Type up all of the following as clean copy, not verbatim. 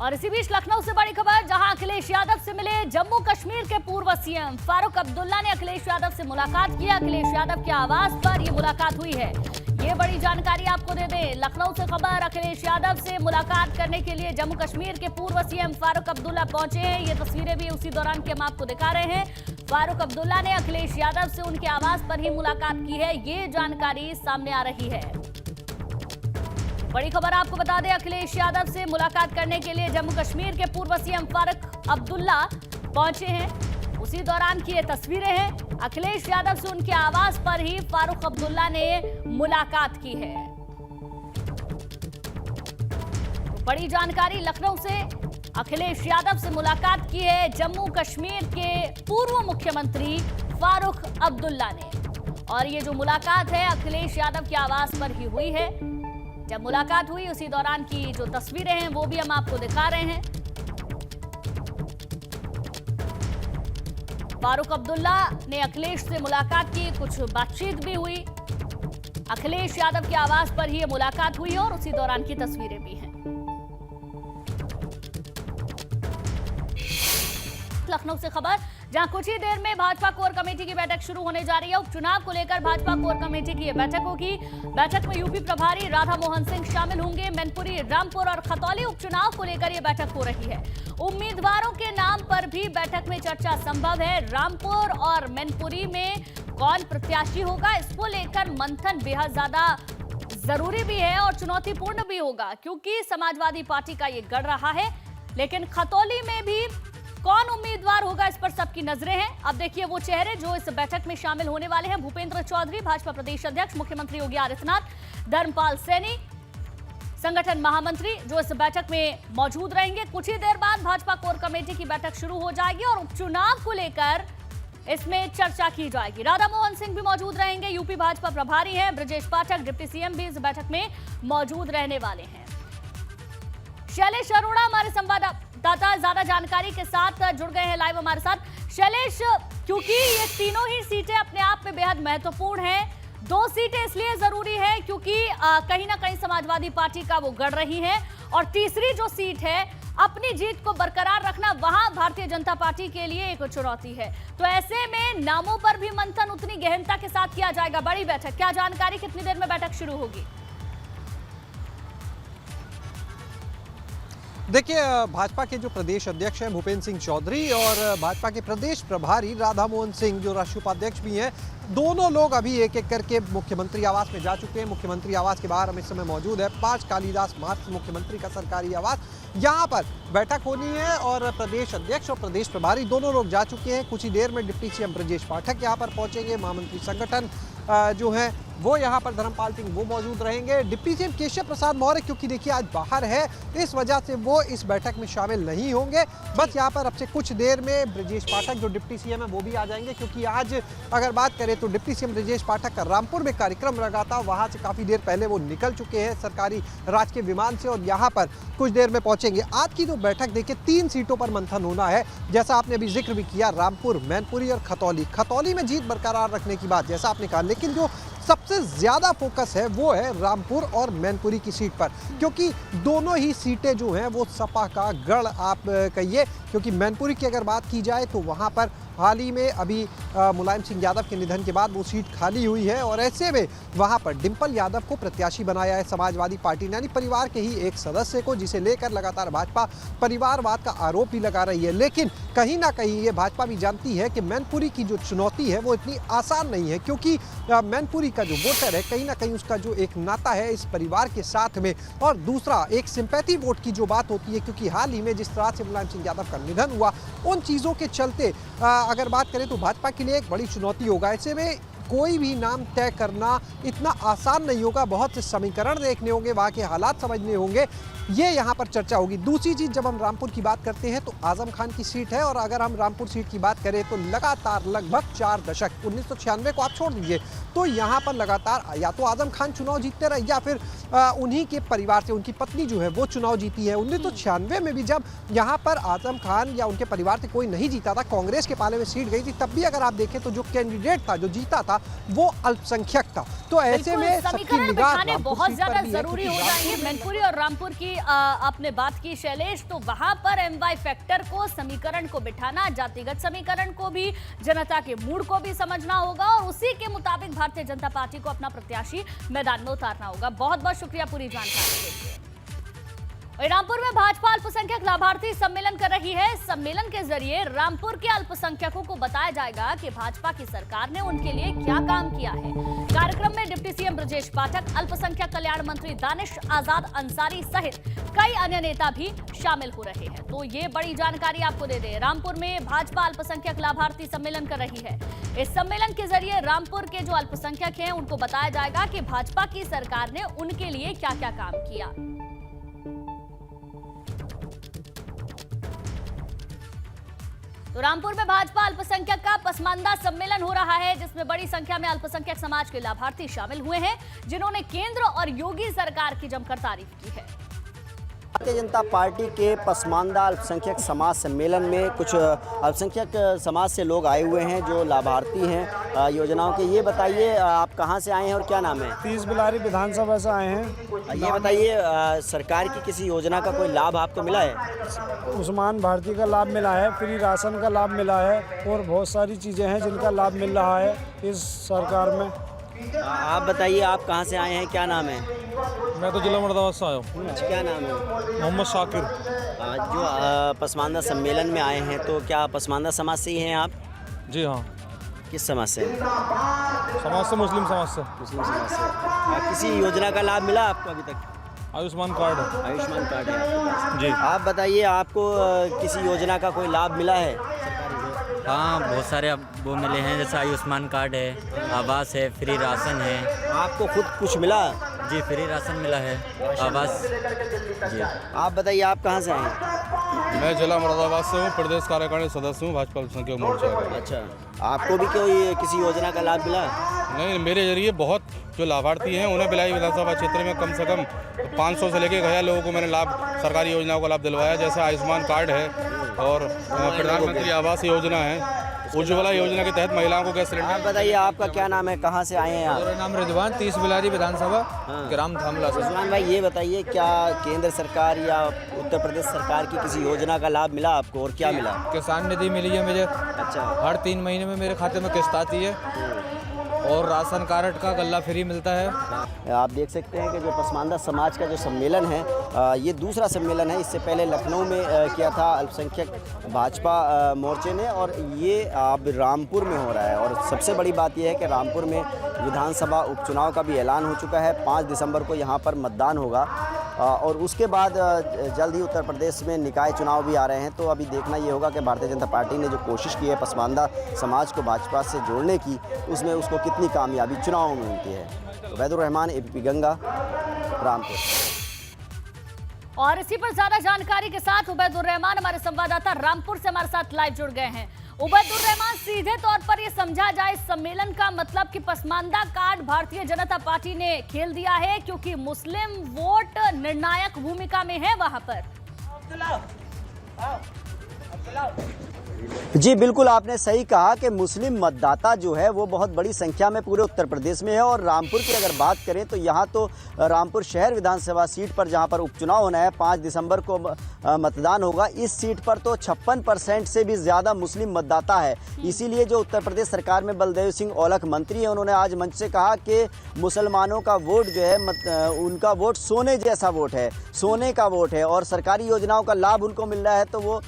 और इसी बीच लखनऊ से बड़ी खबर, जहां अखिलेश यादव से मिले जम्मू कश्मीर के पूर्व सीएम फारूक अब्दुल्ला ने अखिलेश यादव से मुलाकात की। अखिलेश यादव के आवास पर यह मुलाकात हुई है। ये बड़ी जानकारी आपको दे दें, लखनऊ से खबर, अखिलेश यादव से मुलाकात करने के लिए जम्मू कश्मीर के पूर्व सीएम फारूक अब्दुल्ला पहुंचे हैं। ये तस्वीरें भी उसी दौरान की हम आपको दिखा रहे हैं। फारूक अब्दुल्ला ने अखिलेश यादव से उनके आवास पर ही मुलाकात की है, ये जानकारी सामने आ रही है। बड़ी खबर आपको बता दें, अखिलेश यादव से मुलाकात करने के लिए जम्मू कश्मीर के पूर्व सीएम फारूक अब्दुल्ला पहुंचे हैं। उसी दौरान की ये तस्वीरें हैं। अखिलेश यादव से उनके आवास पर ही फारूक अब्दुल्ला ने मुलाकात की है। तो बड़ी जानकारी लखनऊ से, अखिलेश यादव से मुलाकात की है जम्मू कश्मीर के पूर्व मुख्यमंत्री फारूक अब्दुल्ला ने। और ये जो मुलाकात है अखिलेश यादव के आवास पर ही हुई है। जब मुलाकात हुई उसी दौरान की जो तस्वीरें हैं वो भी हम आपको दिखा रहे हैं। फारूक अब्दुल्ला ने अखिलेश से मुलाकात की, कुछ बातचीत भी हुई। अखिलेश यादव के आवास पर ही ये मुलाकात हुई और उसी दौरान की तस्वीरें भी हैं। लखनऊ से खबर, जहां कुछ ही देर में भाजपा कोर कमेटी की बैठक शुरू होने जा रही है। उपचुनाव को लेकर भाजपा कोर कमेटी की बैठक होगी। बैठक में यूपी प्रभारी राधा मोहन सिंह शामिल होंगे। मैनपुरी, रामपुर और खतौली उपचुनाव को लेकर यह बैठक हो रही है। उम्मीदवारों के नाम पर भी बैठक में चर्चा संभव है। रामपुर और मैनपुरी में कौन प्रत्याशी होगा, इसको लेकर मंथन बेहद ज्यादा जरूरी भी है और चुनौतीपूर्ण भी होगा, क्योंकि समाजवादी पार्टी का ये गढ़ रहा है। लेकिन खतौली में भी कौन उम्मीदवार होगा, इस पर सबकी नजरें हैं। अब देखिए वो चेहरे जो इस बैठक में शामिल होने वाले हैं। भूपेंद्र चौधरी भाजपा प्रदेश अध्यक्ष, मुख्यमंत्री योगी आदित्यनाथ, धर्मपाल सैनी संगठन महामंत्री जो इस बैठक में मौजूद रहेंगे। कुछ ही देर बाद भाजपा कोर कमेटी की बैठक शुरू हो जाएगी और उपचुनाव को लेकर इसमें चर्चा की जाएगी। राधा मोहन सिंह भी मौजूद रहेंगे, यूपी भाजपा प्रभारी हैं। ब्रजेश पाठक डिप्टी सीएम भी इस बैठक में मौजूद रहने वाले हैं। शैलेश अरोड़ा हमारे संवाददाता ज्यादा जानकारी के साथ जुड़ गए हैं लाइव हमारे साथ। शैलेश, क्योंकि ये तीनों ही सीटें अपने आप में बेहद महत्वपूर्ण हैं, 2 सीटें इसलिए जरूरी है क्योंकि कहीं ना कहीं समाजवादी पार्टी का वो गढ़ रही है, और तीसरी जो सीट है अपनी जीत को बरकरार रखना, वहां भारतीय जनता पार्टी के लिए एक चुनौती है। तो ऐसे में नामों पर भी मंथन उतनी गहनता के साथ किया जाएगा। बड़ी बैठक, क्या जानकारी, कितनी देर में बैठक शुरू होगी? देखिए, भाजपा के जो प्रदेश अध्यक्ष हैं भूपेंद्र सिंह चौधरी और भाजपा के प्रदेश प्रभारी राधा मोहन सिंह जो राष्ट्रीय उपाध्यक्ष भी हैं, दोनों लोग अभी एक एक करके मुख्यमंत्री आवास में जा चुके हैं। मुख्यमंत्री आवास के बाहर हम इस समय मौजूद है। 5 कालीदास मार्ग मुख्यमंत्री का सरकारी आवास, यहाँ पर बैठक होनी है और प्रदेश अध्यक्ष और प्रदेश प्रभारी दोनों लोग जा चुके हैं। कुछ ही देर में डिप्टी सीएम ब्रजेश पाठक यहाँ पर पहुँचेंगे। महामंत्री संगठन जो है वो यहाँ पर धर्मपाल सिंह वो मौजूद रहेंगे। डिप्टी सीएम केशव प्रसाद मौर्य क्योंकि देखिए आज बाहर है, इस वजह से वो इस बैठक में शामिल नहीं होंगे। बस यहाँ पर अब से कुछ देर में ब्रजेश पाठक जो डिप्टी सीएम है वो भी आ जाएंगे, क्योंकि आज अगर बात करें तो डिप्टी सीएम ब्रजेश पाठक का रामपुर में कार्यक्रम लगा था, वहाँ से काफ़ी देर पहले वो निकल चुके हैं सरकारी राजकीय विमान से और यहाँ पर कुछ देर में पहुँचेंगे। आज की जो बैठक देखिए 3 सीटों पर मंथन होना है, जैसा आपने अभी जिक्र भी किया, रामपुर, मैनपुरी और खतौली। खतौली में जीत बरकरार रखने की बात जैसा आपने कहा, लेकिन जो सबसे ज़्यादा फोकस है वो है रामपुर और मैनपुरी की सीट पर, क्योंकि दोनों ही सीटें जो हैं वो सपा का गढ़ आप कहिए। क्योंकि मैनपुरी की अगर बात की जाए तो वहाँ पर हाल ही में अभी मुलायम सिंह यादव के निधन के बाद वो सीट खाली हुई है और ऐसे में वहाँ पर डिम्पल यादव को प्रत्याशी बनाया है समाजवादी पार्टी ने, यानी परिवार के ही एक सदस्य को, जिसे लेकर लगातार भाजपा परिवारवाद का आरोप भी लगा रही है। लेकिन कहीं ना कहीं ये भाजपा भी जानती है कि मैनपुरी की जो चुनौती है वो इतनी आसान नहीं है, क्योंकि मैनपुरी का जो वोटर है कहीं ना कहीं उसका जो एक नाता है इस परिवार के साथ में, और दूसरा एक सिंपैथी वोट की जो बात होती है, क्योंकि हाल ही में जिस तरह से मुलायम सिंह यादव का निधन हुआ, उन चीज़ों के चलते अगर बात करें तो भाजपा के लिए एक बड़ी चुनौती होगा। ऐसे में कोई भी नाम तय करना इतना आसान नहीं होगा, बहुत से समीकरण देखने होंगे, वहाँ के हालात समझने होंगे, ये यहाँ पर चर्चा होगी। दूसरी चीज़, जब हम रामपुर की बात करते हैं तो आजम खान की सीट है, और अगर हम रामपुर सीट की बात करें तो लगातार लगभग 4 दशक, 1996 को आप छोड़ दीजिए, तो यहाँ पर लगातार या तो आजम खान चुनाव जीतते रहे या फिर उन्हीं के परिवार से उनकी पत्नी जो है वो चुनाव जीती है। 1996 में भी जब यहाँ पर आजम खान या उनके परिवार से कोई नहीं जीता था, कांग्रेस के पाले में सीट गई थी, तब भी अगर आप देखें तो जो कैंडिडेट था, जो जीता था, था वो अल्पसंख्यक था। तो ऐसे में सबकी समीकरण निगाह बिठाने रामपुर बहुत सीट पर ज्यादा भी है, जरूरी हो क्योंकि जाएंगे। मैनपुरी और रामपुर की आपने बात की शैलेश, तो वहां पर एमवाई फैक्टर को, समीकरण को बिठाना, जातिगत समीकरण को भी, जनता के मूड को भी समझना होगा और उसी के मुताबिक भारतीय जनता पार्टी को अपना प्रत्याशी मैदान में उतारना होगा। बहुत बहुत शुक्रिया पूरी जानकारी के लिए। रामपुर में भाजपा अल्पसंख्यक लाभार्थी सम्मेलन कर रही है। सम्मेलन के जरिए रामपुर के अल्पसंख्यकों को बताया जाएगा कि भाजपा की सरकार ने उनके लिए क्या काम किया है। कार्यक्रम में डिप्टी सीएम ब्रजेश पाठक, अल्पसंख्यक कल्याण मंत्री दानिश आजाद अंसारी सहित कई अन्य नेता भी शामिल हो रहे हैं। तो ये बड़ी जानकारी आपको दे दें, रामपुर में भाजपा अल्पसंख्यक लाभार्थी सम्मेलन कर रही है। इस सम्मेलन के जरिए रामपुर के जो अल्पसंख्यक हैं उनको बताया जाएगा कि भाजपा की सरकार ने उनके लिए क्या क्या काम किया। तो रामपुर में भाजपा अल्पसंख्यक का पसमानदा सम्मेलन हो रहा है, जिसमें बड़ी संख्या में अल्पसंख्यक समाज के लाभार्थी शामिल हुए हैं, जिन्होंने केंद्र और योगी सरकार की जमकर तारीफ की है। भारतीय जनता पार्टी के पसमानदा अल्पसंख्यक समाज सम्मेलन में कुछ अल्पसंख्यक समाज से लोग आए हुए हैं जो लाभार्थी हैं योजनाओं के। ये बताइए आप कहां से आए हैं और क्या नाम है? 30 बिलारी विधानसभा से आए हैं। ये बताइए सरकार की किसी योजना का कोई लाभ आपको मिला है? उस्मान भारती का लाभ मिला है, फ्री राशन का लाभ मिला है और बहुत सारी चीज़ें हैं जिनका लाभ मिल रहा है इस सरकार में। आप बताइए आप कहां से आए हैं, क्या नाम है? मैं तो जिला मुरादाबाद से आया हूँ। क्या नाम है? मोहम्मद शाकिर। जो पसमानदा सम्मेलन में आए हैं तो क्या पसमानदा समाज से ही हैं आप? जी हाँ। किस समाज से? समाज से, मुस्लिम समाज से। मुस्लिम समाज से। किसी योजना का लाभ मिला आपको अभी तक? आयुष्मान कार्ड है। आयुष्मान कार्ड है आपके पास? जी। आप बताइए आपको किसी योजना का कोई लाभ मिला है? हाँ, बहुत सारे अब वो मिले हैं, जैसे आयुष्मान कार्ड है, आवास है, फ्री राशन है। आपको खुद कुछ मिला? जी, फ्री राशन मिला है, आवास। जी। आप बताइए आप कहाँ से आए हैं? मैं जिला मुरादाबाद से हूँ, प्रदेश कार्यकारिणी सदस्य हूँ भाजपा अल्पसंख्यक मोर्चा का। अच्छा, आपको भी कोई किसी योजना का लाभ मिला? नहीं, मेरे जरिए बहुत जो लाभार्थी हैं उन्हें भिलाई विधानसभा क्षेत्र में कम से कम 500 से लेकर 1000 लोगों को मैंने लाभ, सरकारी योजनाओं का लाभ दिलवाया। जैसे आयुष्मान कार्ड है और प्रधानमंत्री आवास योजना है, उज्ज्वला योजना के तहत महिलाओं को गैस सिलेंडर। आप बताइए आपका क्या नाम है, कहाँ से आए हैं आप? मेरा नाम रिजवान, 30 बिलारी विधानसभा, ग्राम थामला से। रिजवान भाई ये बताइए क्या केंद्र सरकार या उत्तर प्रदेश सरकार की किसी योजना का लाभ मिला आपको और क्या मिला? किसान निधि मिली है मुझे। अच्छा। हर 3 महीने में मेरे खाते में किस्त आती है और राशन कार्ड का गल्ला फ्री मिलता है। आप देख सकते हैं कि जो पसमानदा समाज का जो सम्मेलन है ये दूसरा सम्मेलन है। इससे पहले लखनऊ में किया था अल्पसंख्यक भाजपा मोर्चे ने और ये अब रामपुर में हो रहा है। और सबसे बड़ी बात यह है कि रामपुर में विधानसभा उपचुनाव का भी ऐलान हो चुका है। 5 दिसंबर को यहाँ पर मतदान होगा और उसके बाद जल्द ही उत्तर प्रदेश में निकाय चुनाव भी आ रहे हैं। तो अभी देखना ये होगा कि भारतीय जनता पार्टी ने जो कोशिश की है पसमानदा समाज को भाजपा से जोड़ने की, उसमें उसको कितनी कामयाबी चुनावों में मिलती है। उबैदुर रहमान, एबीपी गंगा, रामपुर। और इसी पर ज्यादा जानकारी के साथ उबैदुर रहमान हमारे संवाददाता रामपुर से हमारे साथ लाइव जुड़ गए हैं। उबैदुर रहमान, सीधे तौर पर ये समझा जाए सम्मेलन का मतलब कि पसमानदा कार्ड भारतीय जनता पार्टी ने खेल दिया है, क्योंकि मुस्लिम वोट निर्णायक भूमिका में है वहां पर। जी बिल्कुल, आपने सही कहा कि मुस्लिम मतदाता जो है वो बहुत बड़ी संख्या में पूरे उत्तर प्रदेश में है। और रामपुर की अगर बात करें तो यहाँ तो रामपुर शहर विधानसभा सीट पर जहाँ पर उपचुनाव होना है, 5 दिसंबर को मतदान होगा, इस सीट पर तो 56% से भी ज़्यादा मुस्लिम मतदाता है। इसीलिए जो उत्तर प्रदेश सरकार में बलदेव सिंह औलख मंत्री हैं, उन्होंने आज मंच से कहा कि मुसलमानों का वोट जो है उनका वोट सोने जैसा वोट है, सोने का वोट है और सरकारी योजनाओं का लाभ उनको मिल रहा है। तो वो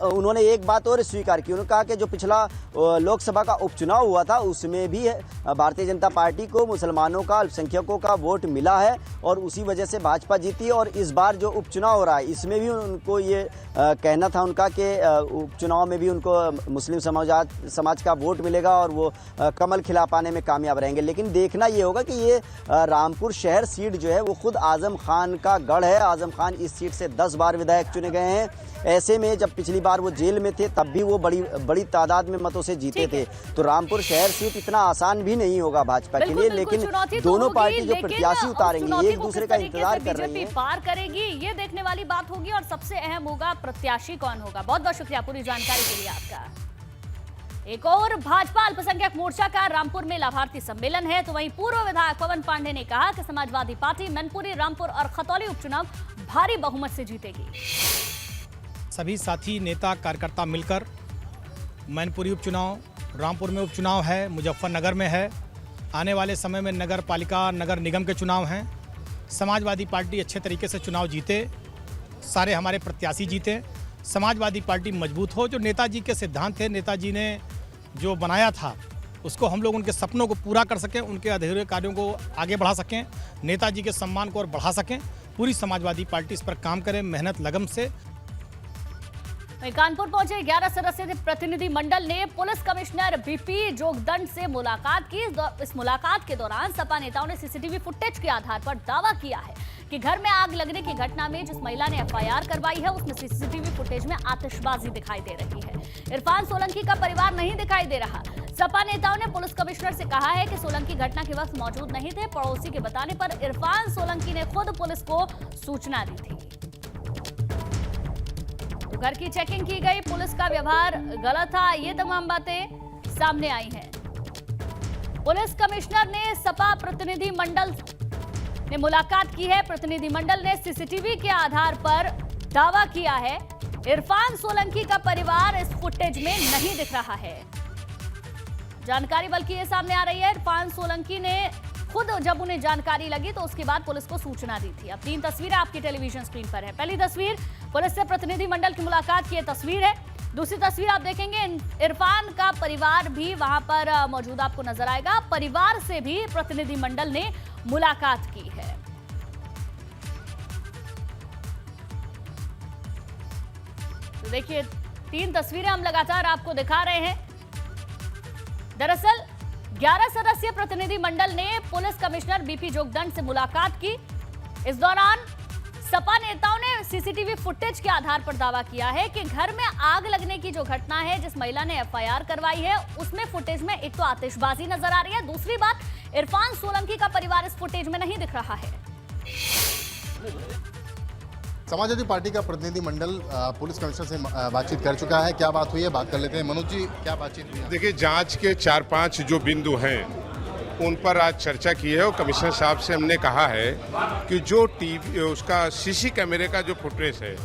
उन्होंने एक बात और स्वीकार की, उन्होंने कहा कि जो पिछला लोकसभा का उपचुनाव हुआ था उसमें भी भारतीय जनता पार्टी को मुसलमानों का, अल्पसंख्यकों का वोट मिला है और उसी वजह से भाजपा जीती। और इस बार जो उपचुनाव हो रहा है इसमें भी उनको ये कहना था उनका कि उपचुनाव में भी उनको मुस्लिम समाज का वोट मिलेगा और वो कमल खिला पाने में कामयाब रहेंगे। लेकिन देखना ये होगा कि ये रामपुर शहर सीट जो है वो खुद आजम खान का गढ़ है। आजम खान इस सीट से 10 बार विधायक चुने गए हैं। ऐसे में जब पिछली बार वो जेल में थे तब भी वो बड़ी तादाद में मतों से जीते थे। तो रामपुर शहर सीट इतना आसान भी नहीं होगा भाजपा के लिए। लेकिन दोनों पार्टी जो प्रत्याशी उतारेंगे एक दूसरे का इंतजार कर रही है। पार करेगी ये देखने वाली बात होगी और सबसे अहम होगा प्रत्याशी कौन होगा। बहुत बहुत शुक्रिया पूरी जानकारी के लिए आपका। एक और भाजपा अल्पसंख्यक मोर्चा का रामपुर में लाभार्थी सम्मेलन है, तो वहीं पूर्व विधायक पवन पांडे ने कहा कि समाजवादी पार्टी मैनपुरी, रामपुर और खतौली उपचुनाव भारी बहुमत से जीतेगी। सभी साथी नेता कार्यकर्ता मिलकर मैनपुरी उपचुनाव, रामपुर में उपचुनाव है, मुजफ्फरनगर में है, आने वाले समय में नगर पालिका, नगर निगम के चुनाव हैं। समाजवादी पार्टी अच्छे तरीके से चुनाव जीते, सारे हमारे प्रत्याशी जीते, समाजवादी पार्टी मजबूत हो। जो नेताजी के सिद्धांत थे, नेताजी ने जो बनाया था, उसको हम लोग उनके सपनों को पूरा कर सकें, उनके अधूरे कार्यों को आगे बढ़ा सकें, नेताजी के सम्मान को और बढ़ा सकें। पूरी समाजवादी पार्टी इस पर काम करे, मेहनत लगन से। वहीं कानपुर पहुंचे 11 सदस्यीय प्रतिनिधि मंडल ने पुलिस कमिश्नर बीपी जोगदंड से मुलाकात की। इस मुलाकात के दौरान सपा नेताओं ने सीसीटीवी फुटेज के आधार पर दावा किया है कि घर में आग लगने की घटना में जिस महिला ने एफआईआर करवाई है, उसमें सीसीटीवी फुटेज में आतिशबाजी दिखाई दे रही है। इरफान सोलंकी का परिवार नहीं दिखाई दे रहा। सपा नेताओं ने पुलिस कमिश्नर से कहा है कि सोलंकी घटना के वक्त मौजूद नहीं थे। पड़ोसी के बताने पर इरफान सोलंकी ने खुद पुलिस को सूचना दी थी। तो घर की चेकिंग की गई, पुलिस का व्यवहार गलत था, ये तमाम बातें सामने आई हैं। पुलिस कमिश्नर ने सपा प्रतिनिधि मंडल ने मुलाकात की है। प्रतिनिधि मंडल ने सीसीटीवी के आधार पर दावा किया है इरफान सोलंकी का परिवार इस फुटेज में नहीं दिख रहा है। जानकारी बल्कि ये सामने आ रही है, इरफान सोलंकी ने खुद जब उन्हें जानकारी लगी तो उसके बाद पुलिस को सूचना दी थी। अब 3 तस्वीरें आपकी टेलीविजन स्क्रीन पर है। पहली तस्वीर पुलिस से प्रतिनिधि मंडल की मुलाकात की ये तस्वीर है। दूसरी तस्वीर आप देखेंगे, इरफान का परिवार भी वहां पर मौजूद आपको नजर आएगा। परिवार से भी प्रतिनिधि मंडल ने मुलाकात की है। तो देखिए 3 तस्वीरें हम लगातार आपको दिखा रहे हैं। दरअसल 11 सदस्यीय प्रतिनिधि मंडल ने पुलिस कमिश्नर बीपी जोगदंड से मुलाकात की। इस दौरान सपा नेताओं ने सीसीटीवी फुटेज के आधार पर दावा किया है कि घर में आग लगने की जो घटना है, जिस महिला ने एफआईआर करवाई है, उसमें फुटेज में एक तो आतिशबाजी नजर आ रही है, दूसरी बात इरफान सोलंकी का परिवार इस फुटेज में नहीं दिख रहा है। समाजवादी पार्टी का प्रतिनिधि मंडल पुलिस कमिश्नर से बातचीत कर चुका है। क्या बात हुई है, बात कर लेते हैं। मनोज जी, क्या बातचीत हुई है? देखिए, जांच के 4-5 जो बिंदु हैं उन पर आज चर्चा की है और कमिश्नर साहब से हमने कहा है कि जो टीवी उसका सीसी कैमरे का जो फुटेज है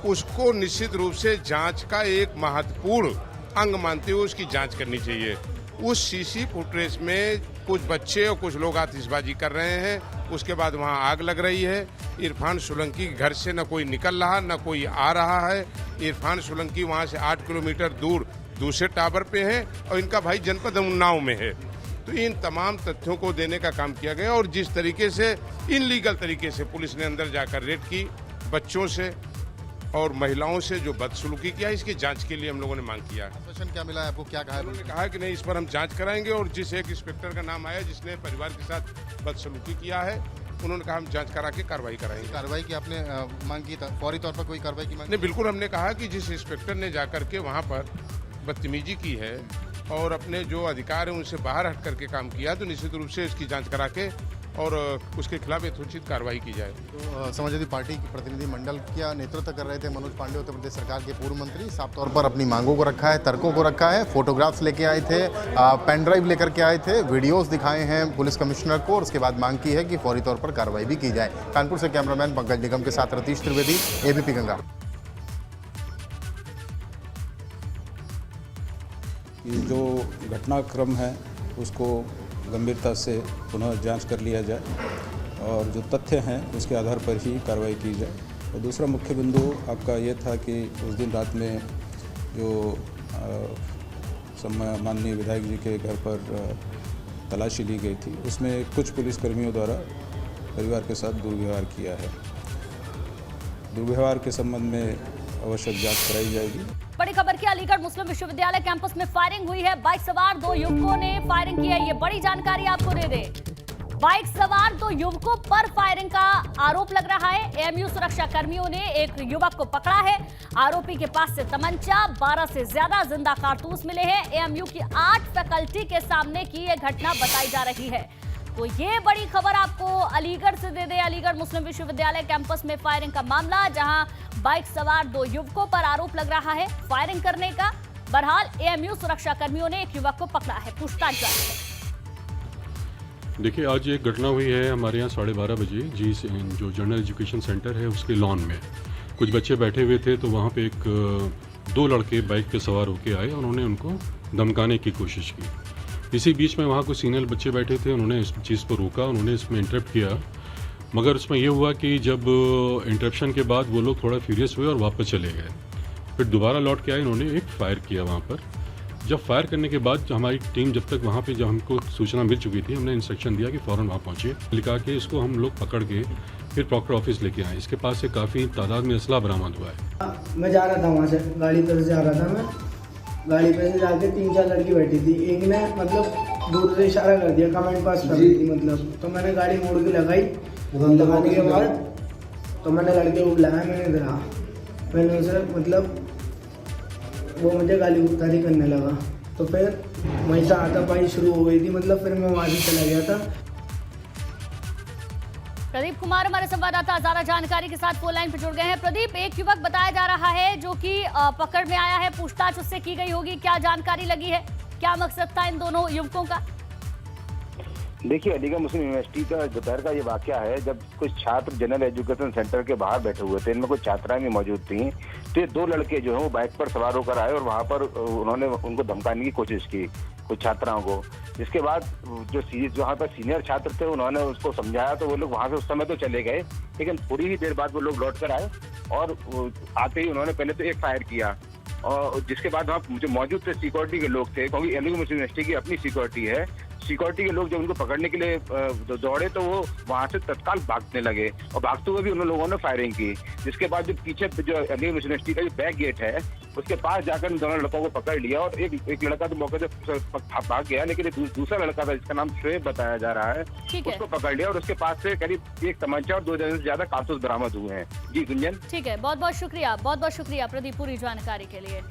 उसको निश्चित रूप से जांच का एक महत्वपूर्ण अंग मानते हुए उसकी जांच करनी चाहिए। उस सीसी फुटेज में कुछ बच्चे और कुछ लोग आतिशबाजी कर रहे हैं, उसके बाद वहां आग लग रही है। इरफान सोलंकी घर से न कोई निकल रहा न कोई आ रहा है। इरफान सोलंकी वहां से 8 किलोमीटर दूर दूसरे टावर पे है और इनका भाई जनपद उन्नाव में है। तो इन तमाम तथ्यों को देने का काम किया गया और जिस तरीके से इनलीगल तरीके से पुलिस ने अंदर जाकर रेड की, बच्चों से और महिलाओं से जो बदसलूकी किया, इसकी जांच के लिए हम लोगों ने मांग किया है। आश्वासन क्या मिला है आपको, क्या कहा है? उन्होंने कहा कि नहीं, इस पर हम जांच कराएंगे और जिस एक इंस्पेक्टर का नाम आया जिसने परिवार के साथ बदसलूकी किया है, उन्होंने कहा हम जांच करा के कार्रवाई कराएंगे। कार्रवाई की आपने मांग की, फौरी तौर पर कोई कार्रवाई की मांग? नहीं, बिल्कुल हमने कहा कि जिस इंस्पेक्टर ने जाकर के वहाँ पर बदतमीजी की है और अपने जो अधिकार है उनसे बाहर हट करके काम किया, तो निश्चित रूप से इसकी जांच करा के और उसके खिलाफ यथोचित कार्रवाई की जाए। तो समाजवादी पार्टी के प्रतिनिधि मंडल का नेतृत्व कर रहे थे मनोज पांडे, उत्तर प्रदेश सरकार के पूर्व मंत्री। साफ तौर पर अपनी मांगों को रखा है, तर्कों को रखा है, फोटोग्राफ्स लेके आए थे, पेन ड्राइव लेकर के आए थे, वीडियोस दिखाए हैं पुलिस कमिश्नर को और उसके बाद मांग की है कि फौरी तौर पर कार्रवाई भी की जाए। कानपुर से कैमरामैन पंकज निगम के साथ रतीश त्रिवेदी, एबीपी गंगा। ये जो घटनाक्रम है उसको गंभीरता से पुनः जांच कर लिया जाए और जो तथ्य हैं उसके आधार पर ही कार्रवाई की जाए। और दूसरा मुख्य बिंदु आपका ये था कि उस दिन रात में जो माननीय विधायक जी के घर पर तलाशी ली गई थी, उसमें कुछ पुलिसकर्मियों द्वारा परिवार के साथ दुर्व्यवहार किया है। दुर्व्यवहार के संबंध में आवश्यक जांच कराई जाएगी। बड़ी खबर की, अलीगढ़ मुस्लिम विश्वविद्यालय कैंपस में फायरिंग हुई है। बाइक सवार 2 युवकों ने फायरिंग की है, ये बड़ी जानकारी आपको दे दे। बाइक सवार 2 युवकों पर फायरिंग का आरोप लग रहा है। एएमयू सुरक्षा कर्मियों ने एक युवक को पकड़ा है। आरोपी के पास से तमंचा, 12 से ज्यादा जिंदा कारतूस मिले हैं। एएमयू की 8 फैकल्टी के सामने की यह घटना बताई जा रही है। तो ये बड़ी खबर आपको अलीगढ़ से दे दे। अलीगढ़ मुस्लिम विश्वविद्यालय कैंपस में फायरिंग का मामला, जहां बाइक सवार 2 युवकों पर आरोप लग रहा है फायरिंग करने का। बहरहाल एएमयू सुरक्षा कर्मियों ने एक युवक को पकड़ा है, पूछताछ जारी है। देखिए, आज एक घटना हुई है हमारे यहाँ 12:30 बजे जी जो जनरल एजुकेशन सेंटर है उसके लॉन में कुछ बच्चे बैठे हुए थे, तो वहाँ पे दो लड़के बाइक पे सवार होके आए और उन्होंने उनको धमकाने की कोशिश की। इसी बीच में वहाँ कुछ सीनियर बच्चे बैठे थे, उन्होंने इस चीज़ को रोका, उन्होंने इसमें इंटरप्ट किया, मगर उसमें ये हुआ कि जब इंटरप्शन के बाद वो लोग थोड़ा फ्यूरियस हुए और वापस चले गए। फिर दोबारा लौट के आए, इन्होंने एक फायर किया वहाँ पर। जब फायर करने के बाद हमारी टीम जब तक वहाँ पे जब हमको सूचना मिल चुकी थी, हमने इंस्ट्रक्शन दिया कि फ़ौरन वहाँ पहुँचिए, लिखा के इसको हम लोग पकड़ के फिर प्रॉक्टर ऑफिस लेके आए। इसके पास से काफ़ी तादाद में असला बरामद हुआ है। मैं जा रहा था वहाँ से, गाड़ी पे से जा रहा था, मैं गाड़ी पे से जाके 3-4 लड़की बैठी थी। एक ने मतलब दूर से इशारा कर दिया, कमेंट पास कर दी थी मतलब, तो मैंने गाड़ी मोड़ के लगाई। लगाने के बाद तो मैंने लड़के को बुलाया, मैंने गिरा, मैंने उसे मतलब वो मुझे गाली गुफ्तारी करने लगा, तो फिर वहीं से हाथापाई शुरू हो गई थी, मतलब फिर मैं वहाँ से चला गया था। प्रदीप कुमार हमारे संवाददाता ज्यादा जानकारी के साथ फोन लाइन पर जुड़ गए हैं। प्रदीप, एक युवक बताया जा रहा है जो कि पकड़ में आया है, पूछताछ उससे की गई होगी, क्या जानकारी लगी है, क्या मकसद था इन दोनों युवकों का? देखिए, अलीगढ़ मुस्लिम यूनिवर्सिटी का दोपहर का ये वाकया है जब कुछ छात्र जनरल एजुकेशन सेंटर के बाहर बैठे हुए थे, इनमें कुछ छात्राएं भी मौजूद थी। तो ये 2 लड़के जो हैं वो बाइक पर सवार होकर आए और वहां पर उन्होंने उनको धमकाने की कोशिश की, कुछ छात्राओं को। जिसके बाद जो वहाँ पर सीनियर छात्र थे उन्होंने उसको समझाया, तो वो लोग वहाँ से उस समय तो चले गए, लेकिन थोड़ी ही देर बाद वो लोग लौट कर आए और आते ही उन्होंने पहले तो एक फायर किया, और जिसके बाद वहाँ जो मौजूद थे सिक्योरिटी के लोग थे, क्योंकि अलीगढ़ मुस्लिम यूनिवर्सिटी की अपनी सिक्योरिटी है, सिक्योरिटी के लोग जब उनको पकड़ने के लिए दौड़े तो वो वहाँ से तत्काल भागने लगे और भागते हुए भी उन लोगों ने फायरिंग की। जिसके बाद जो पीछे जो अलीगढ़ मुस्लिम यूनिवर्सिटी का जो बैक गेट है उसके पास जाकर इन दोनों लड़कों को पकड़ लिया और एक लड़का तो मौके से भाग गया, लेकिन दूसरा लड़का था जिसका नाम शुएब बताया जा रहा है, उसको पकड़ लिया और उसके पास से करीब 1 तमंचा और 2 दर्जन से ज्यादा कारतूस बरामद हुए हैं। जी गुंजन। ठीक है, बहुत बहुत शुक्रिया प्रदीप पूरी जानकारी के लिए।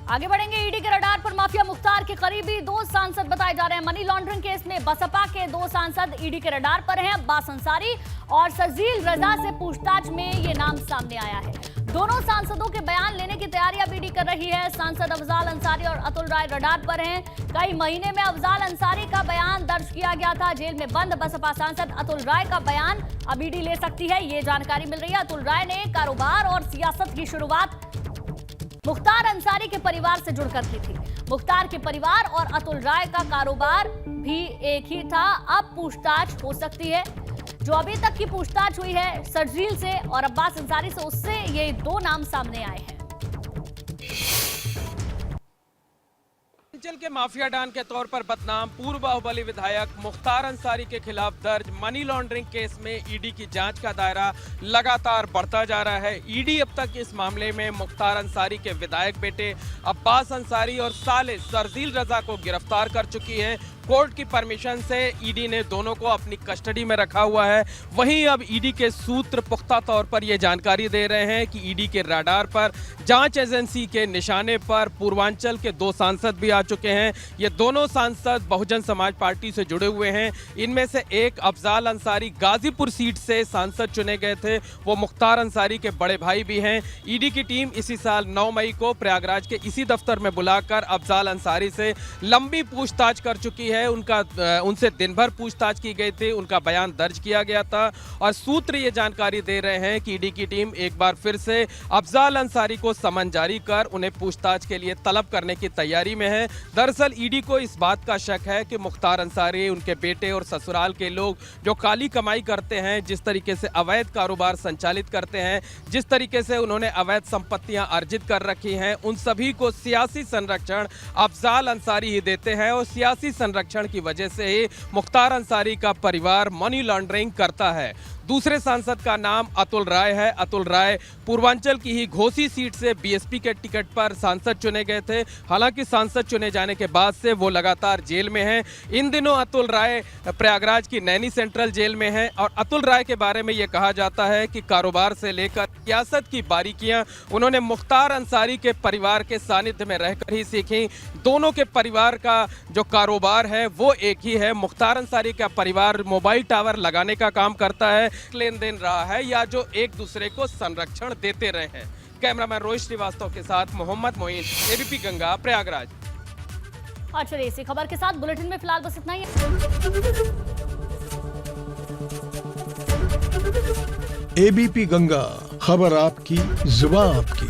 आगे बढ़ेंगे। ईडी के रडार पर माफिया मुख्तार के करीबी 2 सांसद बताए जा रहे हैं। मनी लॉन्ड्रिंग केस में बसपा के 2 सांसद ईडी के रडार पर हैं, अब्बास अंसारी और शर्जील रजा से पूछताछ में ये नाम सामने आया है। दोनों सांसदों के बयान लेने की तैयारी अब ईडी कर रही है। सांसद अफजाल अंसारी और अतुल राय रडार पर हैं। कई महीने में अफजाल अंसारी का बयान दर्ज किया गया था। जेल में बंद बसपा सांसद अतुल राय का बयान अब ईडी ले सकती है, ये जानकारी मिल रही है। अतुल राय ने कारोबार और सियासत की शुरुआत मुख्तार अंसारी के परिवार से जुड़कर की थी। मुख्तार के परिवार और अतुल राय का कारोबार भी एक ही था। अब पूछताछ हो सकती है। जो अभी तक की पूछताछ हुई है शर्जील से और अब्बास अंसारी से, उससे ये 2 नाम सामने आए हैं। हिमाचल के माफिया डॉन के तौर पर बदनाम पूर्व बाहुबली विधायक मुख्तार अंसारी के खिलाफ दर्ज मनी लॉन्ड्रिंग केस में ईडी की जांच का दायरा लगातार बढ़ता जा रहा है। ईडी अब तक इस मामले में मुख्तार अंसारी के विधायक बेटे अब्बास अंसारी और साले शर्जील रजा को गिरफ्तार कर चुकी है। कोर्ट की परमिशन से ईडी ने दोनों को अपनी कस्टडी में रखा हुआ है। वहीं अब ईडी के सूत्र पुख्ता तौर पर यह जानकारी दे रहे हैं कि ईडी के रडार पर जांच एजेंसी के निशाने पर पूर्वांचल के 2 सांसद भी आ चुके हैं। ये दोनों सांसद बहुजन समाज पार्टी से जुड़े हुए हैं। इनमें से एक अफजाल अंसारी गाजीपुर सीट से सांसद चुने गए थे, वो मुख्तार अंसारी के बड़े भाई भी हैं। ईडी की टीम इसी साल 9 मई को प्रयागराज के इसी दफ्तर में बुलाकर अफजाल अंसारी से लंबी पूछताछ कर चुकी है। उनसे दिन भर पूछताछ की गई थी, उनका बयान दर्ज किया गया था और सूत्र ये जानकारी दे रहे हैं कि ईडी की टीम एक बार फिर से अफजाल अंसारी को समन जारी कर उन्हें पूछताछ के लिए तलब करने की तैयारी में है। दरअसल ईडी को इस बात का शक है कि मुख्तार अंसारी, उनके बेटे और ससुराल के लोग जो काली कमाई करते हैं, जिस तरीके से अवैध कारोबार संचालित करते हैं, जिस तरीके से उन्होंने अवैध संपत्तियां अर्जित कर रखी हैं, उन सभी को सियासी संरक्षण अफजाल अंसारी ही देते हैं और सियासी संरक्षण की वजह से ही मुख्तार अंसारी का परिवार मनी लॉन्ड्रिंग करता है। दूसरे सांसद का नाम अतुल राय है। अतुल राय पूर्वांचल की ही घोसी सीट से बीएसपी के टिकट पर सांसद चुने गए थे। हालांकि सांसद चुने जाने के बाद से वो लगातार जेल में हैं। इन दिनों अतुल राय प्रयागराज की नैनी सेंट्रल जेल में हैं और अतुल राय के बारे में ये कहा जाता है कि कारोबार से लेकर सियासत की बारीकियां उन्होंने मुख्तार अंसारी के परिवार के सानिध्य में रहकर ही सीखी। दोनों के परिवार का जो कारोबार है वो एक ही है। मुख्तार अंसारी का परिवार मोबाइल टावर लगाने का काम करता है, लेन देन रहा है या जो एक दूसरे को संरक्षण देते रहे हैं। कैमरामैन रोहित श्रीवास्तव के साथ मोहम्मद मोइन, एबीपी गंगा, प्रयागराज। और चलिए इसी खबर के साथ बुलेटिन में फिलहाल बस इतना ही। एबीपी गंगा, खबर आपकी, जुबान आपकी।